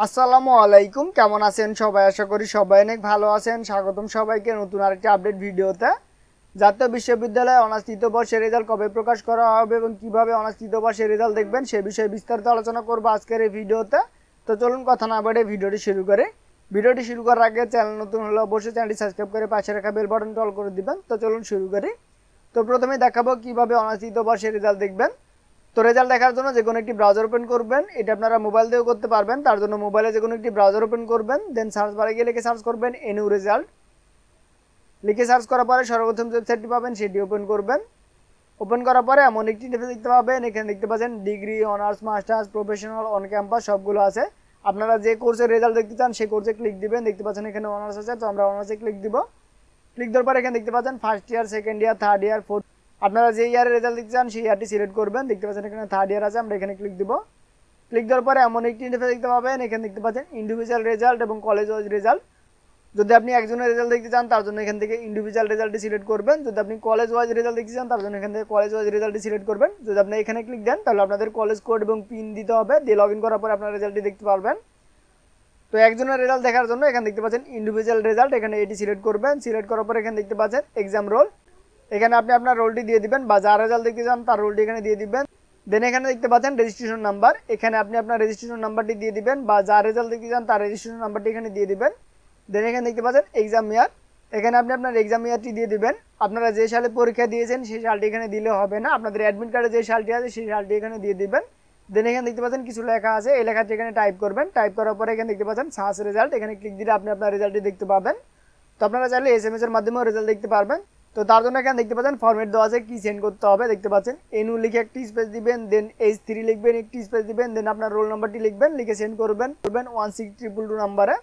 আসসালামু আলাইকুম, কেমন আছেন সবাই? আশা করি সবাই অনেক ভালো আছেন। স্বাগতম সবাইকে নতুন আরেকটি আপডেট ভিডিওতে। জাতীয় বিশ্ববিদ্যালয়ে অনার্স তৃতীয় বর্ষের রেজাল্ট কবে প্রকাশ করা হবে এবং কিভাবে অনার্স তৃতীয় বর্ষের রেজাল্ট দেখবেন সে বিষয়ে বিস্তারিত আলোচনা করব আজকের এই ভিডিওতে। তো চলুন কথা না বাড়িয়ে ভিডিওটি শুরু করি। ভিডিওটি শুরু করার আগে চ্যানেল নতুন হলে অবশ্যই চ্যানেলটি সাবস্ক্রাইব করে পাশে রাখা বেল বাটনটি অল করে দিবেন। তো চলুন শুরু করি। তো প্রথমে দেখাবো কিভাবে অনার্স তৃতীয় বর্ষের রেজাল্ট দেখবেন। তো রেজাল্ট দেখার জন্য যে কোনো একটি ব্রাউজার ওপেন করবেন। এটা আপনারা মোবাইল দিয়েও করতে পারবেন। তার জন্য মোবাইলে যে কোনো একটি ব্রাউজার ওপেন করবেন, দেন সার্চ বারে গিয়ে লিখে সার্চ করবেন এনইউ রেজাল্ট। লিখে সার্চ করার পরে সর্বপ্রথম যে ওয়েবসাইটটি পাবেন সেটি ওপেন করবেন। ওপেন করার পরে এমন একটি ইন্টারফেস দেখতে পাবেন। এখানে দেখতে পাচ্ছেন degree, honours, masters, professional, on campus সবগুলো আছে। আপনারা যে কোর্সের রেজাল্ট দেখতে চান সেই কোর্সে ক্লিক দিবেন। দেখতে পাচ্ছেন এখানে অনার্স আছে, তো আমরা অনার্সে ক্লিক দিব। ক্লিক দেওয়ার পরে এখানে দেখতে পাচ্ছেন first year, second year, third year, fourth. আপনারা যে ইয়ারের রেজাল্ট দেখতে চান সেই ইয়ারটি সিলেক্ট করবেন। দেখতে পাচ্ছেন এখানে থার্ড ইয়ার আছে, আমরা এখানে ক্লিক দিব। ক্লিক দেওয়ার পরে এমন একটি ইন্টারফেস দেখতে পাবেন। এখানে দেখতে পাচ্ছেন ইন্ডিভিজুয়াল রেজাল্ট এবং কলেজ ওয়াইজ রেজাল্ট। যদি আপনি একজনের রেজাল্ট দেখতে চান তার জন্য এখান থেকে ইন্ডিভিজুয়াল রেজাল্টটি সিলেক্ট করবেন। যদি আপনি কলেজ ওয়াইজ রেজাল্ট দেখতে চান তার জন্য এখান থেকে কলেজ ওয়াইজ রেজাল্টটি সিলেক্ট করবেন। যদি আপনি এখানে ক্লিক দেন তাহলে আপনাদের কলেজ কোড এবং পিন দিতে হবে, দিয়ে লগ ইন করার পরে আপনার রেজাল্টটি দেখতে পারবেন। তো একজনের রেজাল্ট দেখার জন্য এখানে দেখতে পাচ্ছেন ইন্ডিভিজুয়াল রেজাল্ট, এখানে এটি সিলেক্ট করবেন। সিলেক্ট করার পরে এখানে দেখতে পাচ্ছেন এক্সাম রোল, এখানে আপনি আপনার রোলটি দিয়ে দিবেন বা যার রেজাল্ট দেখতে চান তার রোলটি এখানে দিয়ে দিবেন। দেন এখানে দেখতে পাচ্ছেন রেজিস্ট্রেশন নাম্বার, এখানে আপনি আপনার রেজিস্ট্রেশন নাম্বারটি দিয়ে দিবেন বা যার রেজাল্ট দেখতে চান তার রেজিস্ট্রেশন নাম্বারটি এখানে দিয়ে দিবেন। দেন এখানে দেখতে পাচ্ছেন এক্সাম ইয়ার, এখানে আপনি আপনার এক্সাম ইয়ারটি দিয়ে দিবেন। আপনারা যে সালে পরীক্ষা দিয়েছেন সেই সালটি এখানে দিলে হবে না, আপনাদের অ্যাডমিট কার্ডে যে সালটি আছে সেই সালটি এখানে দিয়ে দিবেন। দেন এখানে দেখতে পাচ্ছেন কিছু লেখা আছে, এই লেখাটি এখানে টাইপ করবেন। টাইপ করার পরে এখানে দেখতে পাচ্ছেন সার্চ রেজাল্ট, এখানে ক্লিক দিলে আপনি আপনার রেজাল্টটি দেখতে পাবেন। তো আপনারা চাইলে এসএমএস এর মাধ্যমেও রেজাল্ট দেখতে পারবেন। তো তার জন্য এখানে দেখতে পাচ্ছেন ফরম্যাট দেওয়া আছে, কি সেন্ড করতে হবে। দেখতে পাচ্ছেন এনইউ লিখে একটি স্পেস দিবেন, দেন H3 লিখবেন, একটি স্পেস দিবেন, দেন আপনার রোল নাম্বারটি লিখবেন, লিখে সেন্ড করবেন 16222 নাম্বারে।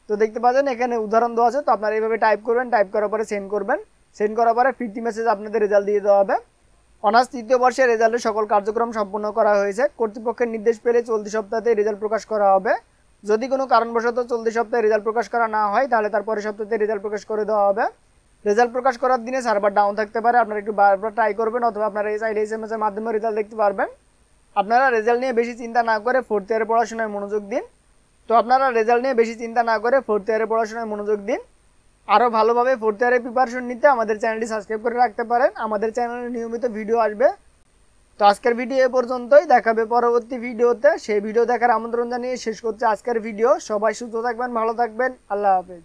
তো দেখতে পাচ্ছেন এখানে উদাহরণ দেওয়া আছে, তো আপনারা এইভাবে টাইপ করবেন। টাইপ করার পরে সেন্ড করবেন। সেন্ড করার পরে 50 মেসেজ আপনাদের রেজাল্ট দিয়ে দেওয়া হবে। অনার্স তৃতীয় বর্ষের রেজাল্টের সকল কার্যক্রম সম্পন্ন করা হয়েছে। কর্তৃপক্ষের নির্দেশ পেলে চলতি সপ্তাহে রেজাল্ট প্রকাশ করা হবে। যদি কোনো কারণবশত চলতি সপ্তাহে রেজাল্ট প্রকাশ করা না হয় তাহলে তার পরের সপ্তাহে রেজাল্ট প্রকাশ করে দেওয়া হবে। রেজাল্ট প্রকাশ করার দিনে সার্ভার ডাউন থাকতে পারে, আপনারা একটু বারবার ট্রাই করবেন, অথবা আপনারা চাইলে এসএমএস এর মাধ্যমে রেজাল্ট দেখতে পারবেন। আপনারা রেজাল্ট নিয়ে বেশি চিন্তা না করে ফোর্থ ইয়ারের পড়াশোনায় মনোযোগ দিন। তো আপনারা রেজাল্ট নিয়ে বেশি চিন্তা না করে ফোর্থ ইয়ারের পড়াশোনায় মনোযোগ দিন। আরও ভালোভাবে ফোর্থ ইয়ারের প্রিপারেশন নিতে আমাদের চ্যানেলটি সাবস্ক্রাইব করে রাখতে পারেন। আমাদের চ্যানেলে নিয়মিত ভিডিও আসবে। তো আজকের ভিডিও এ পর্যন্তই, দেখাবে পরবর্তী ভিডিওতে। সেই ভিডিও দেখার আমন্ত্রণ জানিয়ে শেষ করছে আজকের ভিডিও। সবাই সুস্থ থাকবেন, ভালো থাকবেন, আল্লাহ হাফেজ।